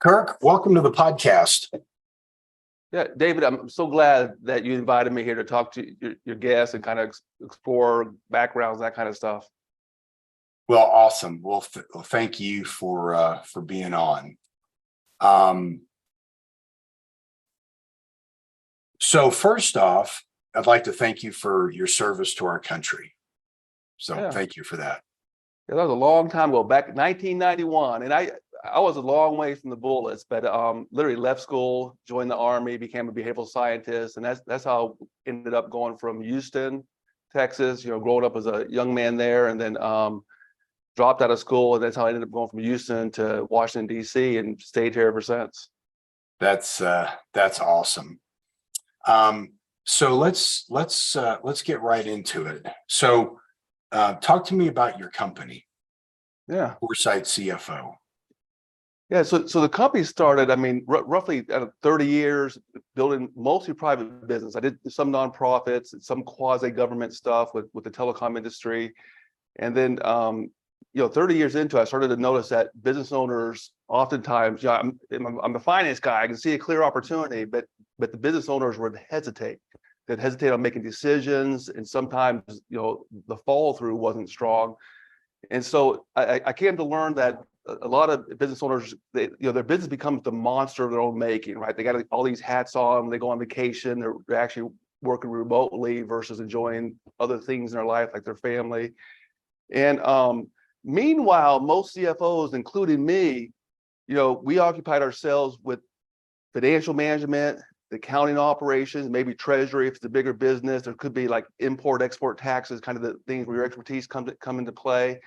Kirk, welcome to the podcast. Yeah, David, I'm so glad that you invited me here to talk to your guests and kind of explore backgrounds, that kind of stuff. Well, awesome. Well, thank you for being on. So first off, I'd like to thank you for your service to our country. So Yeah. Thank you for that. Yeah, that was a long time ago, back in 1991, and I was a long way from the bullets, but literally left school, joined the Army, became a behavioral scientist, and that's how I ended up going from Houston, Texas. Growing up as a young man there, and then dropped out of school, and that's how I ended up going from Houston to Washington D.C. and stayed here ever since. That's awesome. So let's get right into it. So talk to me about your company. Yeah. Foresight CFO. Yeah, so the company started, roughly 30 years building mostly private business. I did some nonprofits, some quasi-government stuff with the telecom industry. And then, 30 years into it, I started to notice that business owners oftentimes, I'm a finance guy, I can see a clear opportunity, but the business owners would hesitate. They'd hesitate on making decisions, and sometimes, the follow through wasn't strong. And so I came to learn that a lot of business owners, their business becomes the monster of their own making, right? They got all these hats on, they go on vacation, they're actually working remotely versus enjoying other things in their life, like their family. And meanwhile, most CFOs, including me, we occupied ourselves with financial management, the accounting operations, maybe treasury if it's a bigger business. There could be like import, export taxes, kind of the things where your expertise come into play.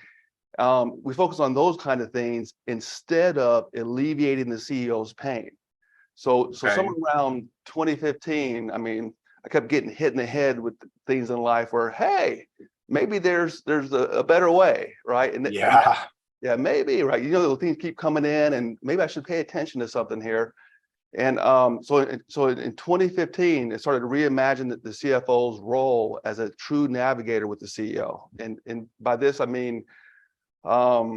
We focus on those kind of things instead of alleviating the CEO's pain. So somewhere around 2015, I kept getting hit in the head with things in life where, hey, maybe there's a better way, right? Yeah, maybe, right? Those things keep coming in, and maybe I should pay attention to something here. And so in 2015, it started to reimagine the CFO's role as a true navigator with the CEO. And by this, I mean, learning,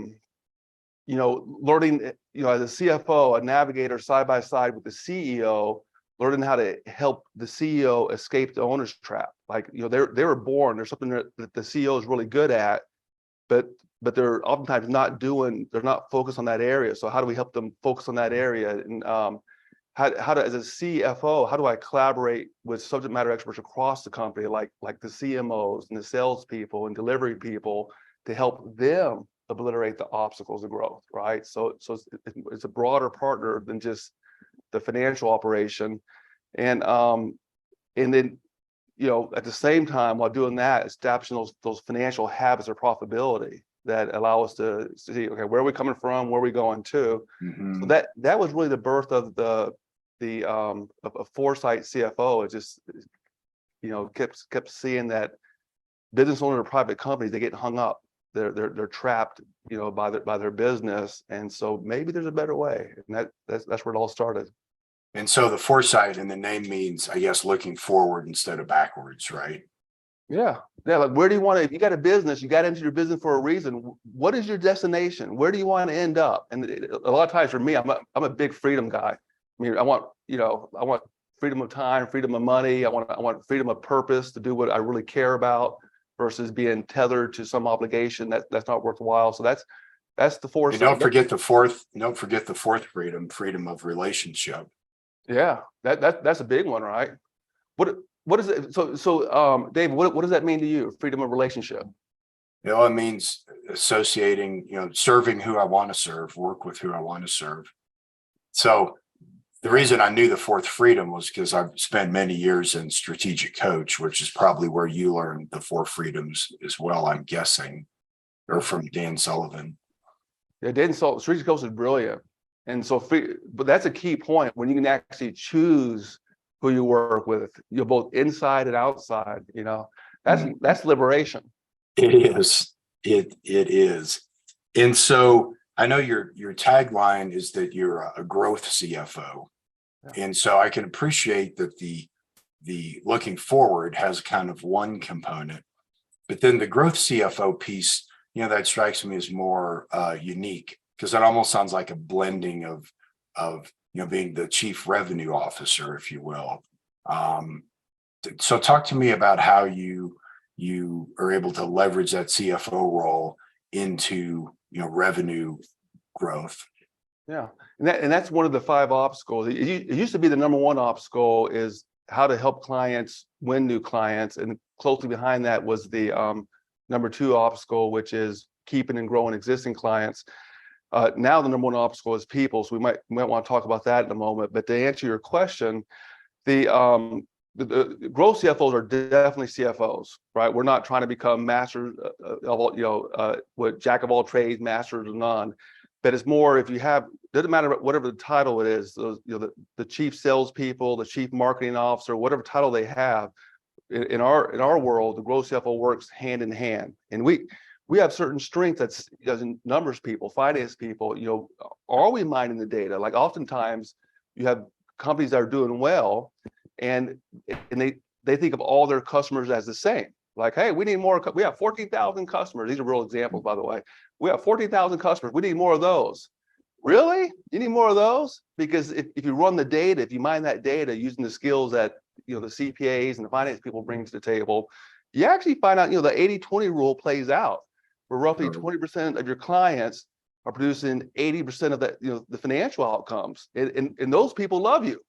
as a CFO, a navigator side by side with the CEO, learning how to help the CEO escape the owner's trap. Like, they were born, there's something that the CEO is really good at, but they're oftentimes they're not focused on that area. So how do we help them focus on that area? And how do, as a CFO, how do I collaborate with subject matter experts across the company, like the CMOs and the salespeople and delivery people, to help them obliterate the obstacles of growth, right? So it's a broader partner than just the financial operation. And then, at the same time, while doing that, establishing those financial habits of profitability that allow us to see, okay, where are we coming from, where are we going to? Mm-hmm. So that was really the birth of the Foresight CFO. It just, kept seeing that business owners of private companies, they get hung up. They're trapped, by their business, and so maybe there's a better way, and that's where it all started. And so the foresight in the name means, I guess, looking forward instead of backwards, right? Yeah. Like, where do you want to? If you got a business, you got into your business for a reason. What is your destination? Where do you want to end up? And a lot of times for me, I'm a big freedom guy. I want freedom of time, freedom of money. I want freedom of purpose to do what I really care about, versus being tethered to some obligation that's not worthwhile. So that's the fourth. And don't forget the fourth freedom of relationship. Yeah, that's a big one, right? What is it? So David, what does that mean to you? Freedom of relationship? It means associating, serving who I want to serve, work with who I want to serve. So the reason I knew the fourth freedom was because I've spent many years in strategic coach, which is probably where you learned the four freedoms as well, I'm guessing, or from Dan Sullivan. Yeah, strategic coach is brilliant. And so, but that's a key point when you can actually choose who you work with, both inside and outside, that's liberation. It is. It is. And so I know your tagline is that you're a growth CFO. Yeah. And so I can appreciate that the looking forward has kind of one component, but then the growth CFO piece, that strikes me as more unique, because that almost sounds like a blending of of, being the chief revenue officer, if you will. So talk to me about how you are able to leverage that CFO role into, revenue growth. Yeah, and that's one of the 5 obstacles. It used to be the number 1 obstacle is how to help clients win new clients, and closely behind that was the number 2 obstacle, which is keeping and growing existing clients. Now the number 1 obstacle is people, so we might want to talk about that in a moment. But to answer your question, the growth CFOs are definitely CFOs, right? We're not trying to become masters of all, what jack of all trades, masters of none. But it's more, if you have, doesn't matter whatever the title it is, those, the chief salespeople, the chief marketing officer, whatever title they have, in our world, the growth CFO works hand in hand, and we have certain strengths that's as numbers people, finance people. Are we mining the data? Like oftentimes, you have companies that are doing well, and they think of all their customers as the same. Like, hey, we need more. We have 14,000 customers. These are real examples, by the way. We have 14,000 customers. We need more of those. Really? You need more of those? Because if you run the data, if you mine that data using the skills that the CPAs and the finance people bring to the table, you actually find out the 80-20 rule plays out, where roughly 20% of your clients are producing 80% of the financial outcomes, and those people love you.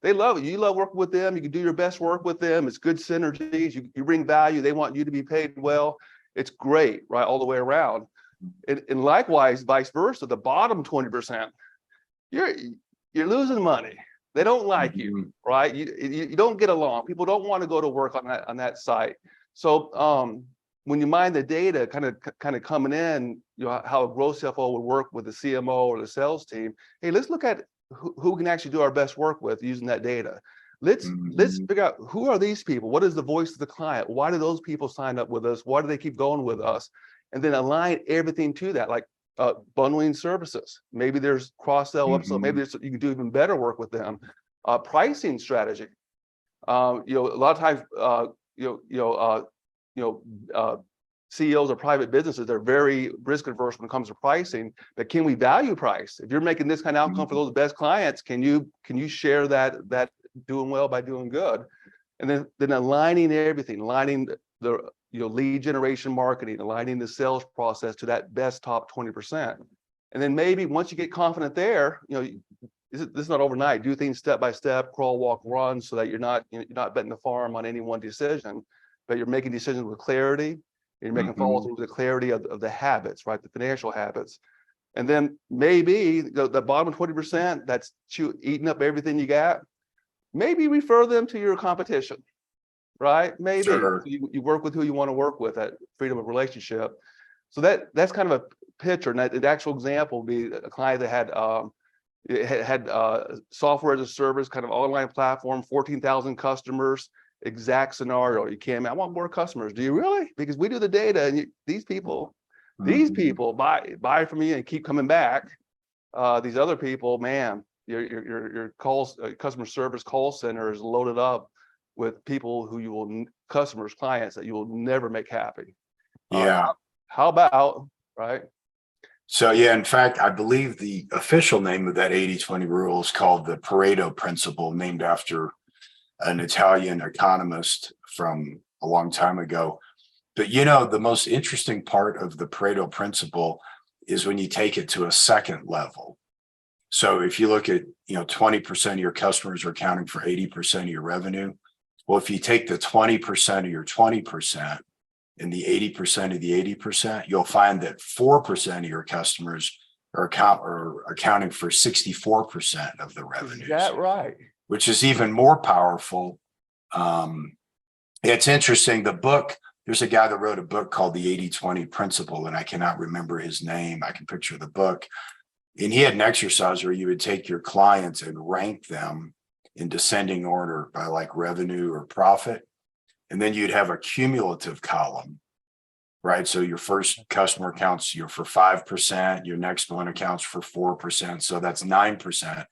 They love it. You love working with them. You can do your best work with them. It's good synergies. You bring value. They want you to be paid well. It's great, right, all the way around. And likewise, vice versa, the bottom 20%, you're losing money. They don't like you, right? You don't get along. People don't want to go to work on that site. So when you mine the data, kind of coming in, how a growth CFO would work with the CMO or the sales team. Hey, let's look at who we can actually do our best work with using that data. Let's figure out, who are these people? What is the voice of the client? Why do those people sign up with us? Why do they keep going with us? And then align everything to that, like bundling services. Maybe there's cross-sell, upsell. Maybe you can do even better work with them. Pricing strategy. A lot of times, CEOs of private businesses, they're very risk adverse when it comes to pricing. But can we value price? If you're making this kind of outcome for those best clients, can you share that doing well by doing good? And then aligning everything, aligning the lead generation marketing, aligning the sales process to that best top 20%. And then maybe once you get confident there, this is not overnight. Do things step by step, crawl, walk, run, so that you're not betting the farm on any one decision, but you're making decisions with clarity. You're making follow through with the clarity of the habits, right? The financial habits. And then maybe the bottom 20% that's eating up everything you got, maybe refer them to your competition, right? Maybe. Sure. So you work with who you want to work with, that freedom of relationship. So that's kind of a picture. And the actual example would be a client that had software as a service, kind of online platform, 14,000 customers. Exact scenario. You can't. I want more customers. Do you really? Because we do the data, and these people buy from you and keep coming back. These other people, man, your calls, customer service call center is loaded up with people who clients that you will never make happy. Yeah. How about, right? So yeah, in fact, I believe the official name of that 80-20 rule is called the Pareto principle, named after an Italian economist from a long time ago. But the most interesting part of the Pareto principle is when you take it to a second level. So if you look at 20% of your customers are accounting for 80% of your revenue. Well, if you take the 20% of your 20% and the 80% of the 80%, you'll find that 4% of your customers are accounting for 64% of the revenues. Is that right? Which is even more powerful. It's interesting. There's a guy that wrote a book called the 80-20 Principle, and I cannot remember his name. I can picture the book. And he had an exercise where you would take your clients and rank them in descending order by like revenue or profit. And then you'd have a cumulative column, right? So your first customer accounts for 5%, your next one accounts for 4%. So that's 9%.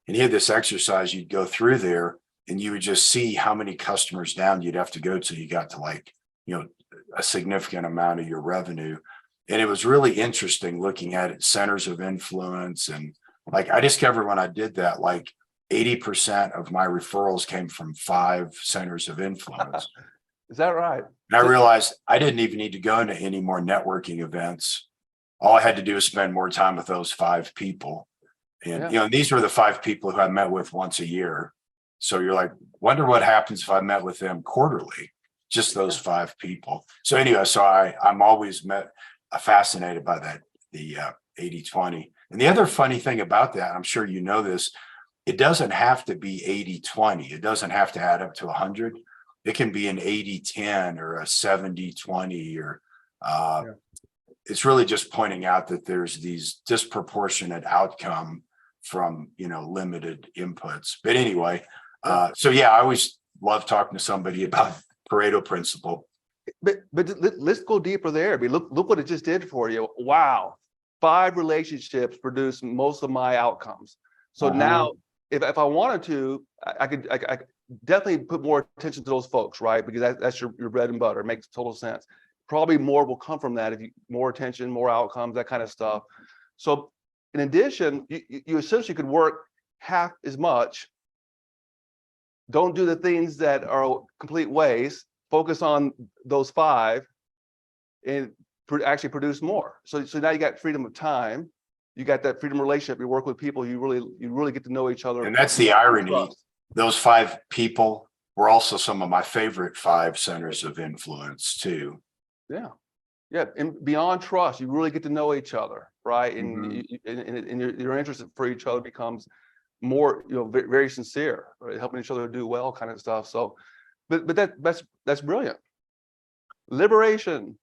And he had this exercise, you'd go through there and you would just see how many customers down you'd have to go till you got to a significant amount of your revenue. And it was really interesting looking at it, centers of influence and like I discovered when I did that, like 80% of my referrals came from 5 centers of influence. Is that right? And I realized I didn't even need to go into any more networking events. All I had to do is spend more time with those 5 people. And, these were the 5 people who I met with once a year. So you're like, wonder what happens if I met with them quarterly, just those 5 people. So anyway, so I'm always fascinated by that, the 80-20. And the other funny thing about that, I'm sure you know this, it doesn't have to be 80-20. It doesn't have to add up to 100. It can be an 80-10 or a 70-20 or it's really just pointing out that there's these disproportionate outcome from, limited inputs. But anyway, so yeah, I always love talking to somebody about Pareto principle. But let's go deeper there. I mean, look what it just did for you. Wow. 5 relationships produce most of my outcomes. So now if I wanted to, I could definitely put more attention to those folks, right? Because that's your bread and butter. It makes total sense. Probably more will come from that if you more attention, more outcomes, that kind of stuff. So in addition, you essentially could work half as much. Don't do the things that are complete waste. Focus on those 5 and actually produce more. So now you got freedom of time. You got that freedom relationship. You work with people. You really get to know each other. And that's the irony. Those 5 people were also some of my favorite 5 centers of influence too. Yeah. And beyond trust, you really get to know each other, right? And your interest for each other becomes more, very sincere, right? Helping each other do well, kind of stuff. So, but that's brilliant. Liberation.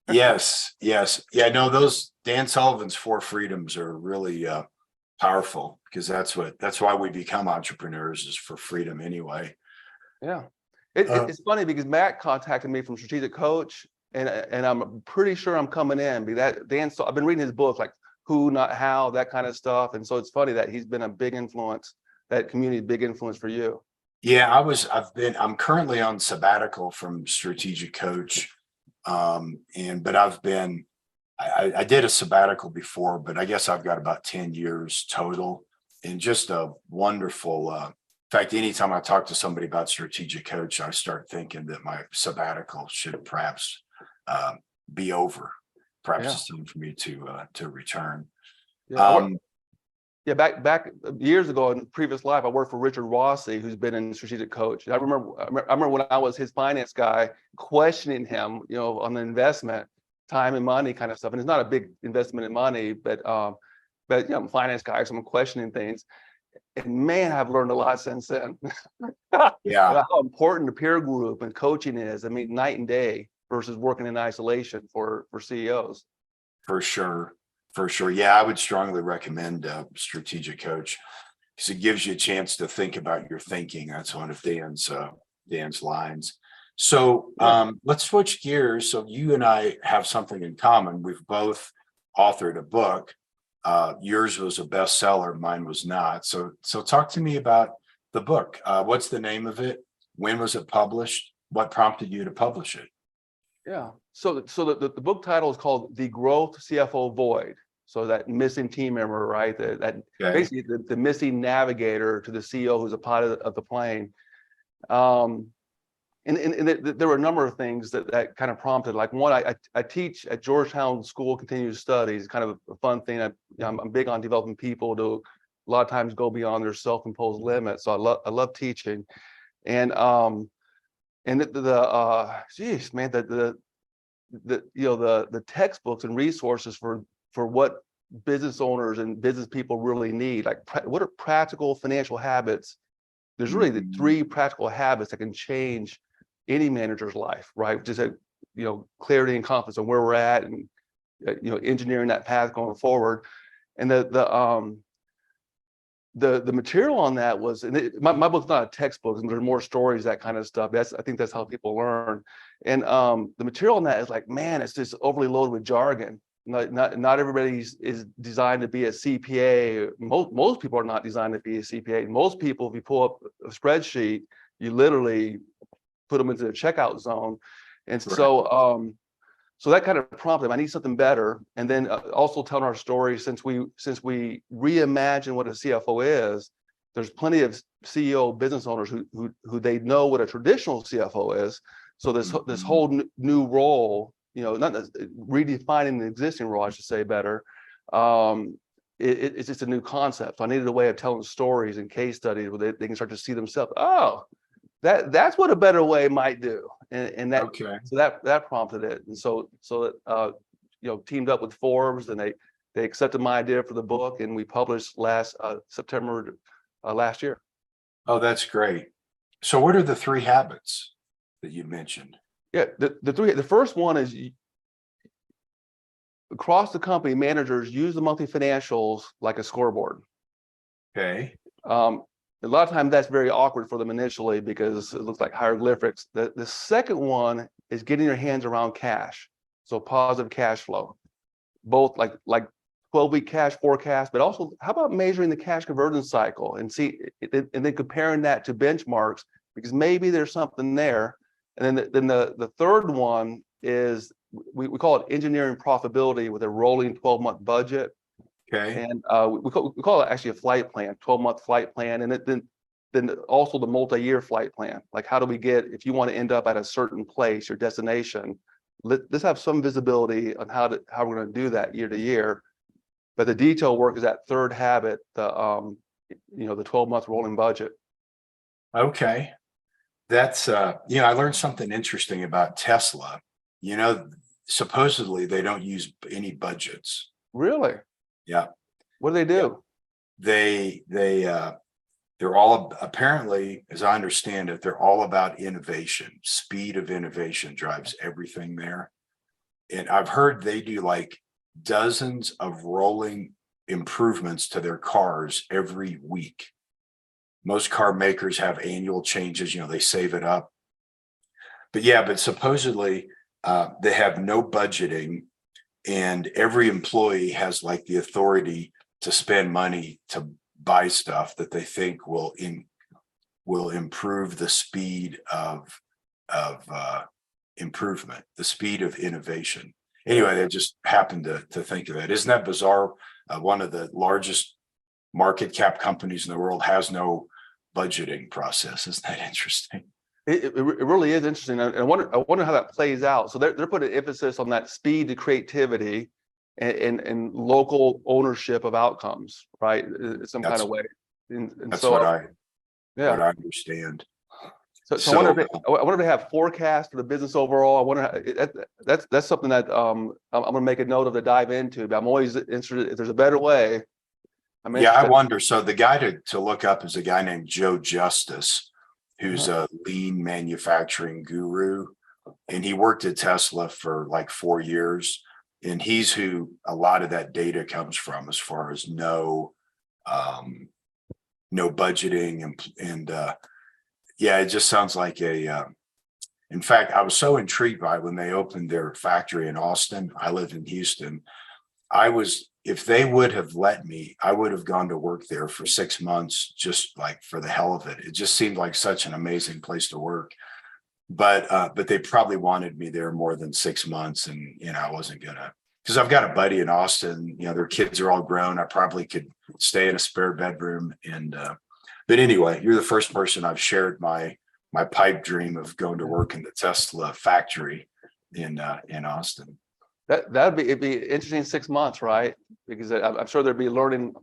Yes. Yeah. No, those Dan Sullivan's 4 freedoms are really powerful because that's why we become entrepreneurs, is for freedom anyway. Yeah. It's funny because Matt contacted me from Strategic Coach, and I'm pretty sure I'm coming in because I've been reading his book, like Who, Not How, that kind of stuff. And so it's funny that he's been a big influence, that community, big influence for you. Yeah, I'm currently on sabbatical from Strategic Coach. But I did a sabbatical before, but I guess I've got about 10 years total, and just a wonderful, in fact, anytime I talk to somebody about Strategic Coach, I start thinking that my sabbatical should perhaps be over. Perhaps it's time for me to return. Back years ago in previous life, I worked for Richard Rossi, who's been in Strategic Coach. And I remember when I was his finance guy, questioning him, on the investment, time and money kind of stuff. And it's not a big investment in money, but I'm a finance guy, so I'm questioning things. And man, I've learned a lot since then. Yeah. How important the peer group and coaching is. I mean, night and day versus working in isolation for CEOs. For sure. Yeah, I would strongly recommend Strategic Coach because it gives you a chance to think about your thinking. That's one of Dan's lines. So let's switch gears. So you and I have something in common. We've both authored a book. Yours was a bestseller, mine was not. So talk to me about the book. What's the name of it? When was it published? What prompted you to publish it? Yeah. So the book title is called The Growth CFO Void. So that missing team member, right? Basically the missing navigator to the CEO who's a pilot of the plane. And there were a number of things that kind of prompted. Like one, I teach at Georgetown School of Continuing Studies, kind of a fun thing. I'm big on developing people to a lot of times go beyond their self-imposed limits. So I love teaching, and the textbooks and resources for what business owners and business people really need, like what are practical financial habits. There's really the 3 practical habits that can change any manager's life, right? Just clarity and confidence on where we're at, and engineering that path going forward. And the material on that was, and my book's not a textbook, and there's more stories, that kind of stuff. I think that's how people learn. And the material on that is like, man, it's just overly loaded with jargon. Not everybody is designed to be a CPA. Most people are not designed to be a CPA. Most people, if you pull up a spreadsheet, you literally put them into the checkout zone. And right. so that kind of prompted him, I need something better. And then also telling our story, since we reimagine what a CFO is, there's plenty of CEO business owners who they know what a traditional CFO is. So this whole new role, not redefining the existing role, I should say better. It's just a new concept. So I needed a way of telling stories and case studies where they can start to see themselves. Oh, that's what a better way might do, and that Okay. so that prompted it, and so teamed up with Forbes, and they accepted my idea for the book, and we published last September last year. Oh, that's great. So what are the 3 habits that you mentioned? Yeah, the first one is across the company, managers use the monthly financials like a scoreboard. Okay. A lot of times that's very awkward for them initially because it looks like hieroglyphics. The second one is getting your hands around cash. So positive cash flow, both like 12-week cash forecast, but also how about measuring the cash conversion cycle and then comparing that to benchmarks, because maybe there's something there. And then the third one is we call it engineering profitability with a rolling 12-month budget. Okay. And we call it actually a flight plan, 12-month flight plan. And then also the multi-year flight plan. Like, how do we get, if you want to end up at a certain place, your destination, let's have some visibility on how we're going to do that year to year. But the detail work is that third habit, the 12-month rolling budget. Okay. That's, I learned something interesting about Tesla. Supposedly they don't use any budgets. Really? Yeah. What do they do? They're all, apparently, as I understand it, they're all about innovation. Speed of innovation drives everything there. And I've heard they do like dozens of rolling improvements to their cars every week. Most car makers have annual changes, they save it up. But supposedly they have no budgeting, and every employee has like the authority to spend money to buy stuff that they think will improve the speed of improvement, the speed of innovation. Anyway, they just happened to think of that. Isn't that bizarre? One of the largest market cap companies in the world has no budgeting process. Isn't that interesting? It really is interesting. I wonder how that plays out. So they're putting emphasis on that speed to creativity and local ownership of outcomes, right? In some kind of way. And that's so what I understand. So I wonder if they have forecasts for the business overall. I wonder that's something that I'm going to make a note of to dive into. But I'm always interested if there's a better way. I wonder. So the guy to look up is a guy named Joe Justice, who's a lean manufacturing guru, and he worked at Tesla for like 4 years. And he's who a lot of that data comes from, as far as no budgeting and it just sounds like in fact, I was so intrigued by when they opened their factory in Austin. I live in Houston. If they would have let me, I would have gone to work there for 6 months, just like for the hell of it. It just seemed like such an amazing place to work. But they probably wanted me there more than 6 months, and I wasn't gonna, because I've got a buddy in Austin. Their kids are all grown. I probably could stay in a spare bedroom. And but anyway, you're the first person I've shared my pipe dream of going to work in the Tesla factory in Austin. It'd be interesting 6 months, right? Because I'm sure there'd be learning,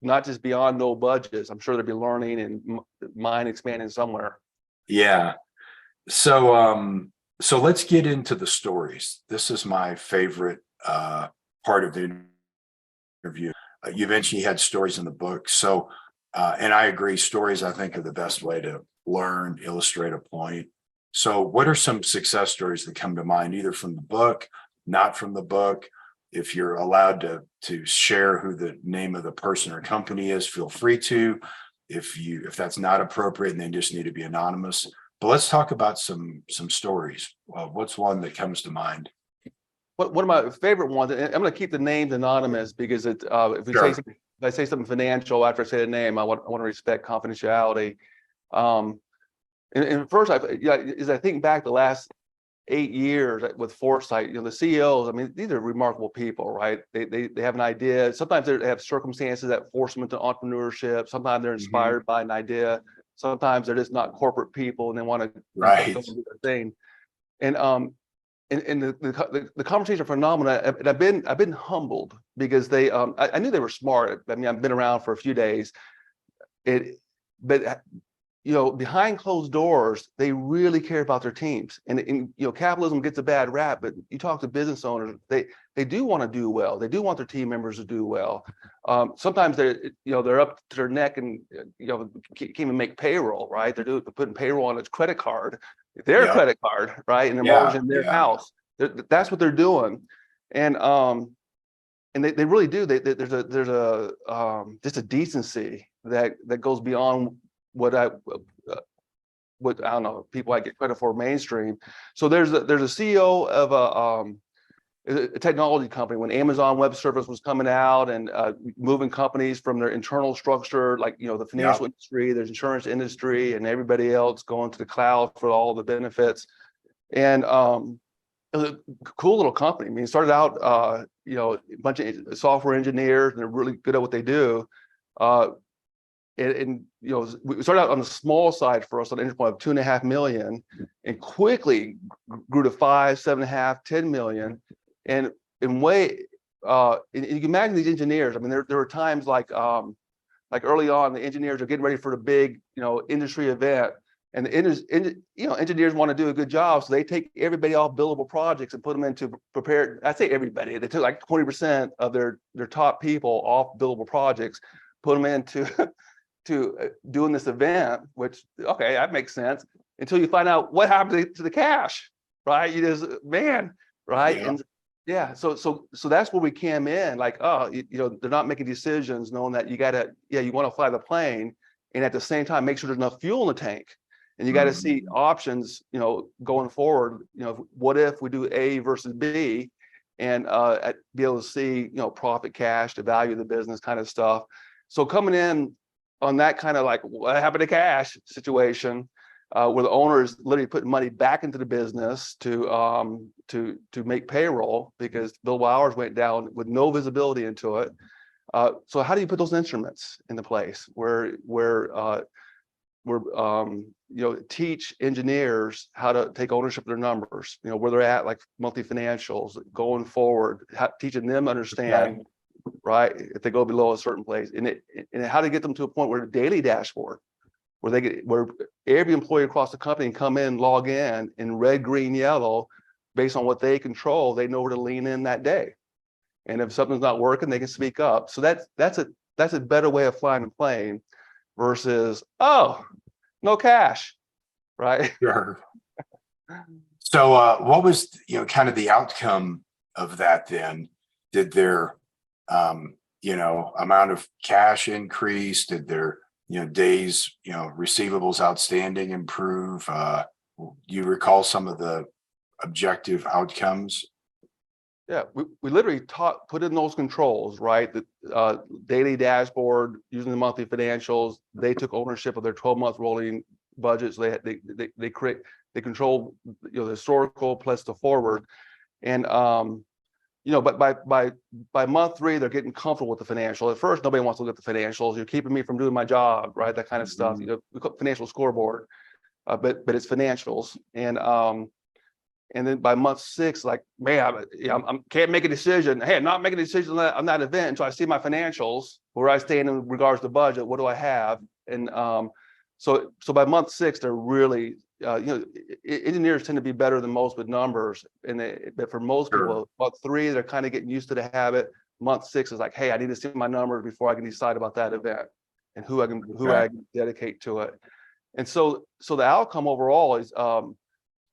not just beyond no budgets. I'm sure there'd be learning and mind expanding somewhere. Yeah. So let's get into the stories. This is my favorite part of the interview. You mentioned you had stories in the book. So, and I agree, stories, I think, are the best way to learn, illustrate a point. So what are some success stories that come to mind, either from the book, not from the book? If you're allowed to share who the name of the person or company is, feel free to. If that's not appropriate, and they just need to be anonymous. But let's talk about some stories. What's one that comes to mind? One of my favorite ones, and I'm going to keep the names anonymous because if I say something financial after I say the name, I want to respect confidentiality. And first, as I think back the last 8 years with Foresight, the CEOs, I mean, these are remarkable people, right? They have an idea. Sometimes they have circumstances that force them into entrepreneurship. Sometimes they're inspired by an idea. Sometimes they're just not corporate people and they want to go Right. and do their thing. And the conversation are phenomenal. And I've been humbled because I knew they were smart. I mean, I've been around for a few days. But behind closed doors, they really care about their teams. And capitalism gets a bad rap, but you talk to business owners, they do want to do well. They do want their team members to do well. Sometimes they're up to their neck and can't even make payroll, right? They're putting payroll on its credit card, their credit card, right? And they're mortgaging their house. That's what they're doing. And they really do. There's a just a decency that goes beyond what I don't know, people I get credit for mainstream. So there's a CEO of a technology company when Amazon Web Service was coming out and moving companies from their internal structure, like the financial industry, there's insurance industry, and everybody else going to the cloud for all the benefits. And it was a cool little company. I mean, it started out a bunch of software engineers, and they're really good at what they do. And we started out on the small side for us on an entry point of 2.5 million, and quickly grew to 5, 7.5, 10 million. And you can imagine these engineers. I mean, there were times like early on, the engineers are getting ready for the big industry event, and the engineers want to do a good job, so they take everybody off billable projects and put them into prepared. I say everybody. They took like 20% of their top people off billable projects, put them into doing this event, which, okay, that makes sense, until you find out what happened to the cash, right? You just, man, right? And so that's where we came in, like, they're not making decisions knowing that you want to fly the plane, and at the same time make sure there's enough fuel in the tank, and you got to see options, going forward. What if we do A versus B, and be able to see, profit, cash, the value of the business, kind of stuff. So coming in on that kind of like what happened to cash situation, where the owner is literally putting money back into the business to make payroll because billable hours went down with no visibility into it. So how do you put those instruments into place where teach engineers how to take ownership of their numbers, where they're at, like monthly financials going forward, teaching them understand, right, if they go below a certain place, and how to get them to a point where the daily dashboard, where every employee across the company can come in, log in red, green, yellow, based on what they control. They know where to lean in that day, and if something's not working, they can speak up. So that's a better way of flying a plane versus no cash, right? Sure. So what was kind of the outcome of that then? Did their amount of cash increase? Did their days receivables outstanding improve? You recall some of the objective outcomes? Yeah, we literally put in those controls, right? The daily dashboard, using the monthly financials. They took ownership of their 12-month rolling budgets. They control the historical plus the forward, and but by month 3, they're getting comfortable with the financial. At first, nobody wants to look at the financials. You're keeping me from doing my job, right? That kind of stuff. We call it financial scoreboard, but it's financials. And then by month 6, like, man, I can't make a decision. Hey, I'm not making a decision on that event until I see my financials, where I stand in regards to budget. What do I have? And so by month 6, they're really, engineers tend to be better than most with numbers. But for most people, month 3, they're kind of getting used to the habit. Month 6 is like, hey, I need to see my numbers before I can decide about that event and who I can dedicate to it. And so the outcome overall is,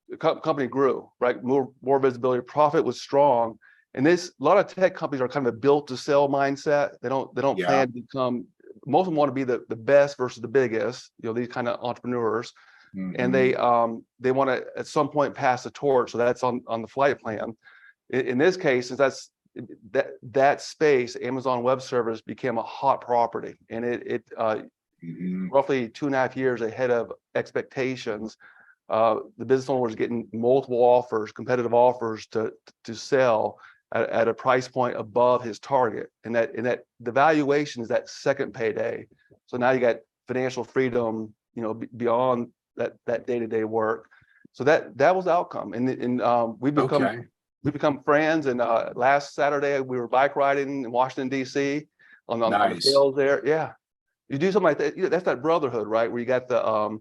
the company grew, right? More visibility, profit was strong. And a lot of tech companies are kind of a built to sell mindset. They don't plan to become, most of them want to be the best versus the biggest, these kind of entrepreneurs. And they want to at some point pass the torch. So that's on the flight plan. In this case, since that space, Amazon Web Service became a hot property, and it roughly 2.5 years ahead of expectations. The business owner was getting multiple offers, competitive offers to sell at a price point above his target, and that the valuation is that second payday. So now you got financial freedom, beyond that day-to-day work. So that was the outcome, and we've become friends. And last Saturday we were bike riding in Washington D.C. on the trails there. Yeah, you do something like that. That's that brotherhood, right? Where you got the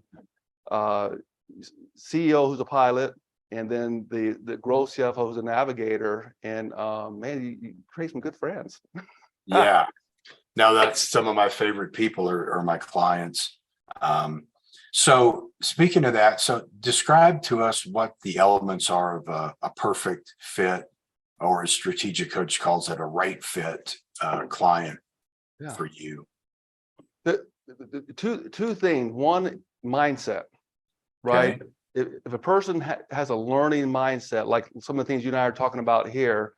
CEO who's a pilot, and then the growth CFO who's a navigator, and man, you create some good friends. Yeah. Now that's some of my favorite people are my clients. So speaking of that, so describe to us what the elements are of a perfect fit, or as strategic coach calls it, a right fit client for you. The two things. One, mindset, right? Okay. If a person has a learning mindset, like some of the things you and I are talking about here,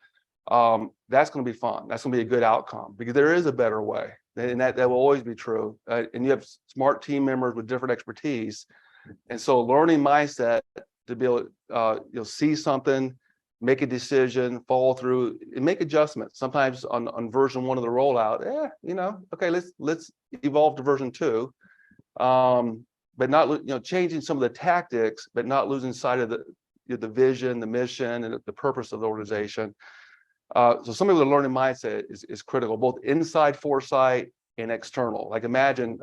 that's going to be fun. That's going to be a good outcome, because there is a better way, and that will always be true. And you have smart team members with different expertise, and so learning mindset to be able to see something, make a decision, follow through, and make adjustments. Sometimes on version 1 of the rollout, okay, let's evolve to version 2. But not changing some of the tactics, but not losing sight of the vision, the mission, and the purpose of the organization. So somebody with a learning mindset is critical, both inside Foresight and external. Like imagine,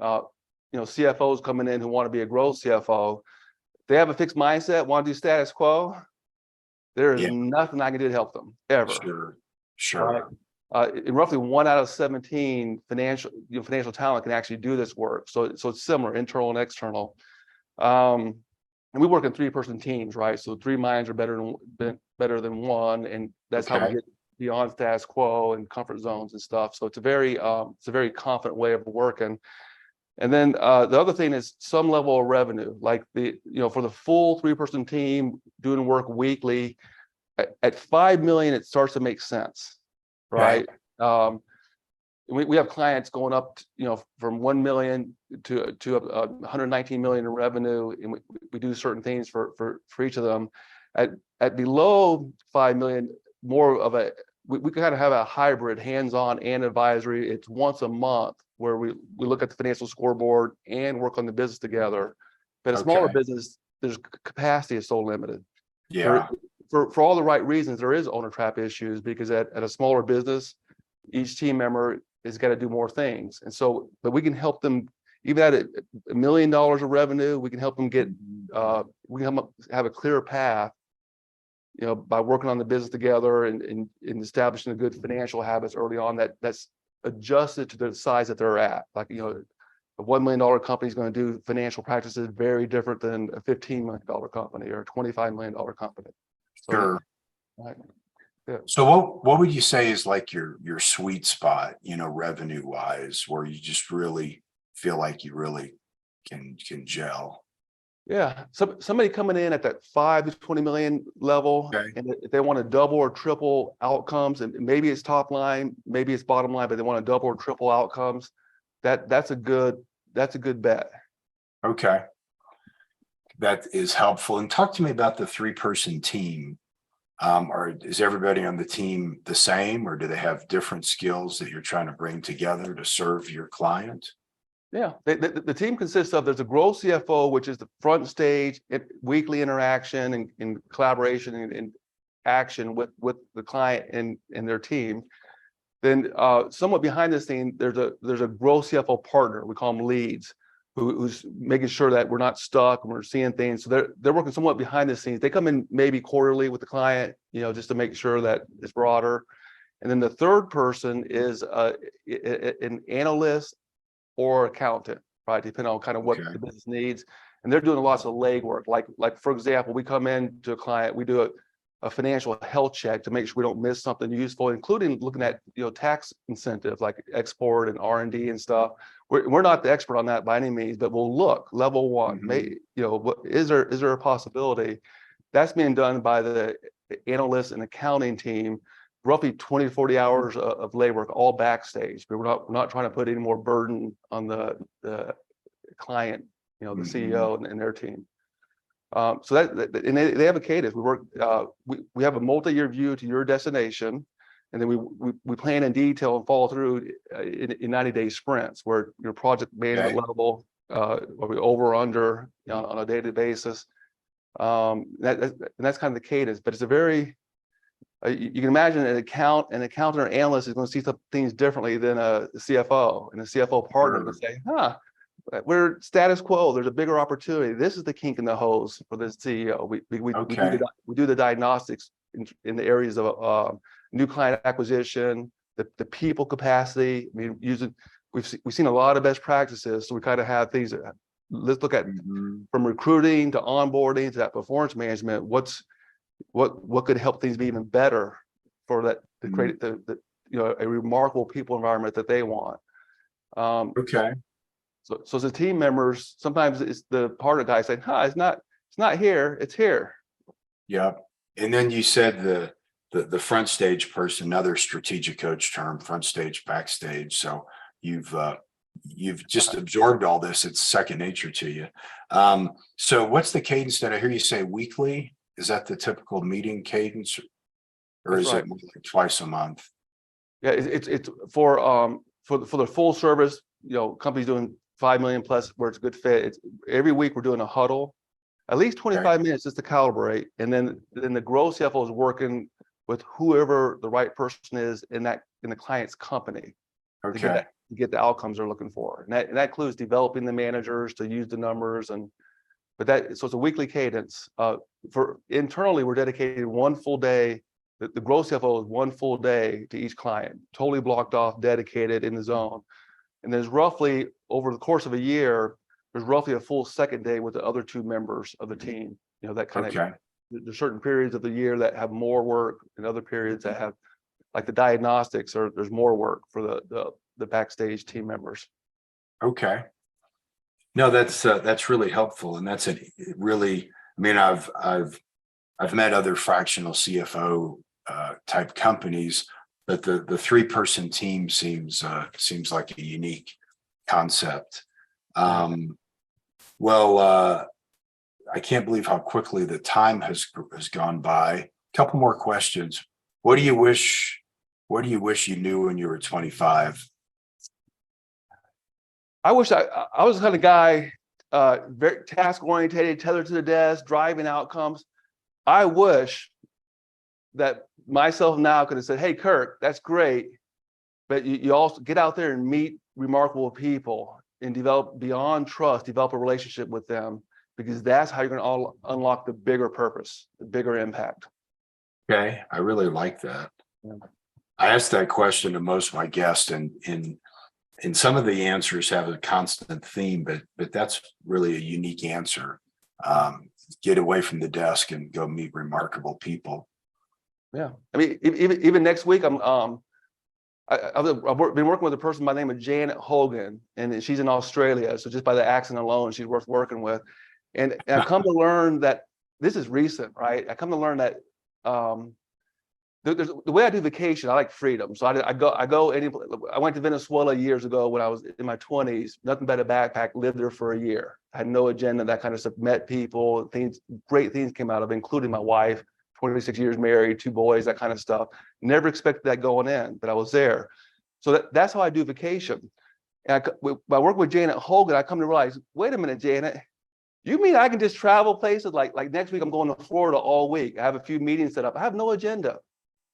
CFOs coming in who want to be a growth CFO. They have a fixed mindset, want to do status quo. There is nothing I can do to help them ever. Sure. And roughly 1 out of 17 financial talent can actually do this work. So it's similar, internal and external. And we work in 3-person teams, right? So 3 minds are better than one, and that's how we get beyond status quo and comfort zones and stuff. So it's a very confident way of working. And then the other thing is some level of revenue, like for the full 3-person team doing work weekly, at 5 million, it starts to make sense. Right. We have clients going up, from 1 million to 119 million in revenue, and we do certain things for each of them. At below 5 million, more of we kind of have a hybrid, hands-on and advisory. It's once a month where we look at the financial scoreboard and work on the business together. But a smaller business, there's capacity is so limited. Yeah. For all the right reasons, there is owner trap issues, because at a smaller business, each team member has got to do more things. And so, but we can help them, even at $1 million of revenue, we can help them get, we can have a clearer path, by working on the business together and establishing a good financial habits early on that's adjusted to the size that they're at. Like, a $1 million company is going to do financial practices very different than a $15 million company or a $25 million company. Sure. Right. Yeah. So what would you say is like your sweet spot, revenue wise, where you just really feel like you really can gel? Yeah. Somebody coming in at that 5 to 20 million level, and if they want to double or triple outcomes, and maybe it's top line, maybe it's bottom line, but they want to double or triple outcomes, that's a good bet. Okay. That is helpful. And talk to me about the 3-person team. Or is everybody on the team the same, or do they have different skills that you're trying to bring together to serve your client? Yeah, the team consists of, there's a growth CFO, which is the front stage, weekly interaction and collaboration and action with the client and their team. Then somewhat behind the scene, there's a growth CFO partner, we call them leads, who's making sure that we're not stuck and we're seeing things. So they're working somewhat behind the scenes. They come in maybe quarterly with the client, just to make sure that it's broader. And then the third person is an analyst or accountant, right? Depending on kind of what the business needs. And they're doing lots of legwork. Like for example, we come in to a client, we do a financial health check to make sure we don't miss something useful, including looking at tax incentives like export and R&D and stuff. We're not the expert on that by any means, but we'll look level one. Is there a possibility? That's being done by the analyst and accounting team, roughly 20 to 40 hours of labor work, all backstage. But we're not trying to put any more burden on the client, the CEO and their team. So and they have a cadence. We work, we have a multi-year view to your destination, and then we plan in detail and follow through in 90-day sprints where your project management level, or we over or under on a daily basis. And that's kind of the cadence, but it's a very, you can imagine an accountant or analyst is going to see some things differently than a CFO, and a CFO partner will say, we're status quo. There's a bigger opportunity. This is the kink in the hose for this CEO. We do the diagnostics in the areas of new client acquisition, the people capacity. I mean, we've seen a lot of best practices. So we kind of have things that, let's look at from recruiting to onboarding to that performance management. What could help things be even better for that to create the a remarkable people environment that they want. So as the team members, sometimes it's the partner guy saying, it's not here, it's here. Yeah. And then you said the front stage person, another strategic coach term, front stage, backstage. So you've just absorbed all this. It's second nature to you. So what's the cadence that I hear you say weekly? Is that the typical meeting cadence, or is it more like twice a month? Yeah, it's for the full service, companies doing 5 million plus where it's a good fit. It's every week we're doing a huddle, at least 25 minutes just to calibrate, and then the growth CFO is working with whoever the right person is in the client's company to get the outcomes they're looking for, and that includes developing the managers to use the numbers so it's a weekly cadence. For internally, we're dedicated one full day. The growth CFO is one full day to each client, totally blocked off, dedicated in the zone. And there's roughly, over the course of a year, there's roughly a full second day with the other two members of the team. That kind of, there's certain periods of the year that have more work and other periods that have, like the diagnostics, or there's more work for the backstage team members. Okay. No, that's really helpful. And that's really, I mean, I've met other fractional CFO type companies, but the 3-person team seems like a unique concept. Well, I can't believe how quickly the time has gone by. A couple more questions. What do you wish you knew when you were 25? I wish I was the kind of guy, very task oriented, tethered to the desk, driving outcomes. I wish that myself now could have said, "Hey, Kirk, that's great, but you also get out there and meet remarkable people and develop beyond trust, develop a relationship with them, because that's how you're going to unlock the bigger purpose, the bigger impact." Okay, I really like that. I asked that question to most of my guests, and some of the answers have a constant theme, but that's really a unique answer. Get away from the desk and go meet remarkable people. Yeah, I mean, even next week, I've been working with a person by the name of Janet Hogan, and she's in Australia. So just by the accent alone, she's worth working with. And I've come to learn that this is recent, right? I come to learn that the way I do vacation, I like freedom. So I went to Venezuela years ago when I was in my 20s, nothing but a backpack, lived there for a year. I had no agenda, that kind of stuff, met people, great things came out of it, including my wife, 26 years married, 2 boys, that kind of stuff. Never expected that going in, but I was there. So that's how I do vacation. And by working with Janet Hogan, I come to realize, wait a minute, Janet, you mean I can just travel places? Like next week, I'm going to Florida all week. I have a few meetings set up. I have no agenda.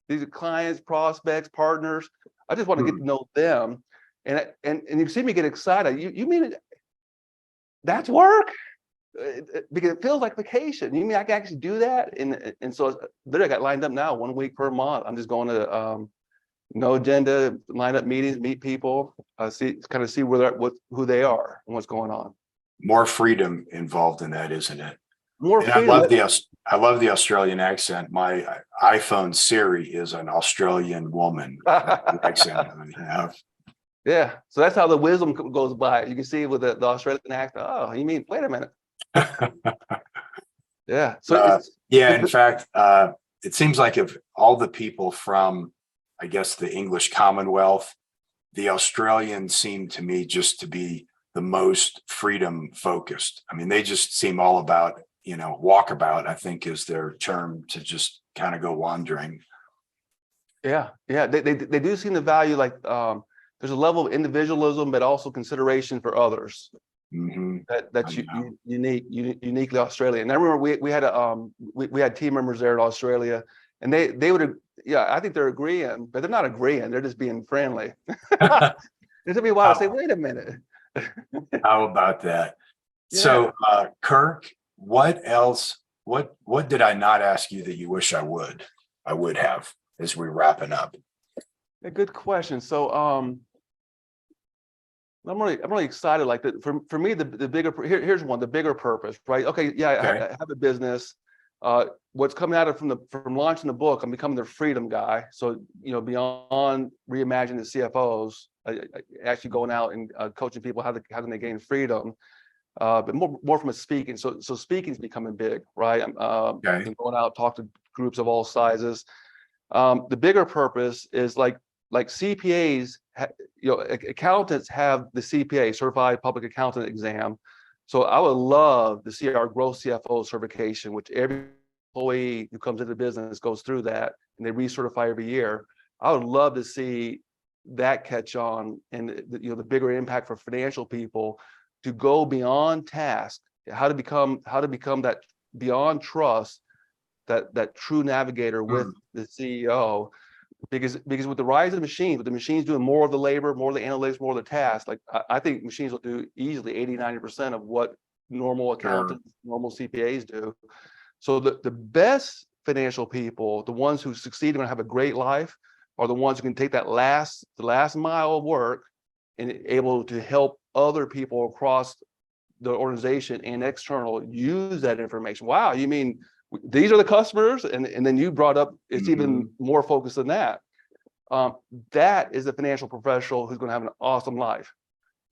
These are clients, prospects, partners. I just want to get to know them. And you see me get excited. You mean that's work? Because it feels like vacation. You mean I can actually do that? And so literally I got lined up now 1 week per month. I'm just going to no agenda, line up meetings, meet people, see who they are and what's going on. More freedom involved in that, isn't it? More and freedom. I love the Australian accent. My iPhone Siri is an Australian woman accent I have. Yeah, so that's how the wisdom goes by. You can see with the Australian accent. Oh, you mean, wait a minute. Yeah. So in fact, it seems like of all the people from, I guess, the English Commonwealth, the Australians seem to me just to be the most freedom focused. I mean, they just seem all about walkabout, I think is their term, to just kind of go wandering. Yeah, they do seem to value, like, there's a level of individualism, but also consideration for others. Mm-hmm. That's uniquely Australian. And I remember we had we had team members there in Australia, and they would, I think they're agreeing, but they're not agreeing. They're just being friendly. It took me a while to say, wait a minute. How about that? Yeah. So, Kirk, what else? What did I not ask you that you wish I would have, as we're wrapping up? A good question. So, I'm really excited. Like, for me, the bigger, here's one, the bigger purpose, right? Okay, yeah, Okay. I have a business. What's coming out of from launching the book, I'm becoming the freedom guy. So, beyond reimagining the CFOs, actually going out and coaching people how can they gain freedom, but more from a speaking. So speaking is becoming big, right? Okay. And going out, talk to groups of all sizes. The bigger purpose is like CPAs, accountants have the CPA, Certified Public Accountant exam. So I would love to see our growth CFO certification, which every employee who comes into the business goes through that, and they recertify every year. I would love to see that catch on, and the bigger impact for financial people to go beyond task, how to become that beyond trust, that true navigator with the CEO. Because with the rise of the machines, with the machines doing more of the labor, more of the analytics, more of the tasks, like I think machines will do easily 80-90% of what normal accountants, normal CPAs do. So the best financial people, the ones who succeed and going to have a great life, are the ones who can take the last mile of work and able to help other people across the organization and external use that information. Wow, you mean these are the customers? And then you brought up, it's even more focused than that. That is a financial professional who's going to have an awesome life.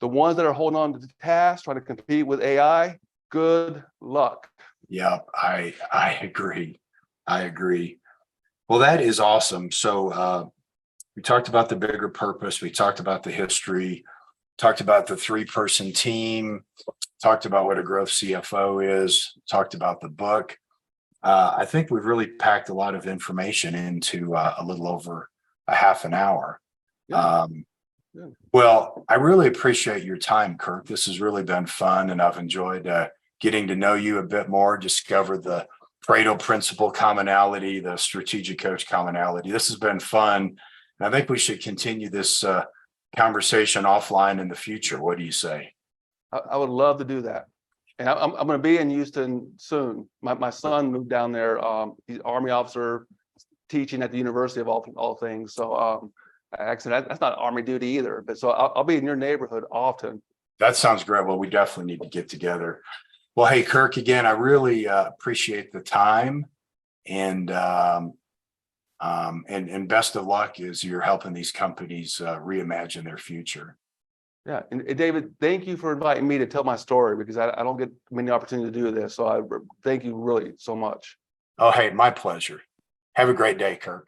The ones that are holding on to the task, trying to compete with AI, good luck. Yeah, I agree. I agree. Well, that is awesome. So we talked about the bigger purpose. We talked about the history, talked about the 3-person team, talked about what a growth CFO is, talked about the book. I think we've really packed a lot of information into a little over a half an hour. Yeah. Well, I really appreciate your time, Kirk. This has really been fun, and I've enjoyed getting to know you a bit more, discover the Pareto principle commonality, the strategic coach commonality. This has been fun, and I think we should continue this conversation offline in the future. What do you say? I would love to do that. And I'm going to be in Houston soon. My son moved down there. He's Army officer, teaching at the University of all things. So actually, that's not Army duty either. But so I'll be in your neighborhood often. That sounds great. Well, we definitely need to get together. Well, hey, Kirk, again, I really appreciate the time, and best of luck as you're helping these companies reimagine their future. Yeah, and David, thank you for inviting me to tell my story, because I don't get many opportunities to do this. So I thank you really so much. Oh, hey, my pleasure. Have a great day, Kirk.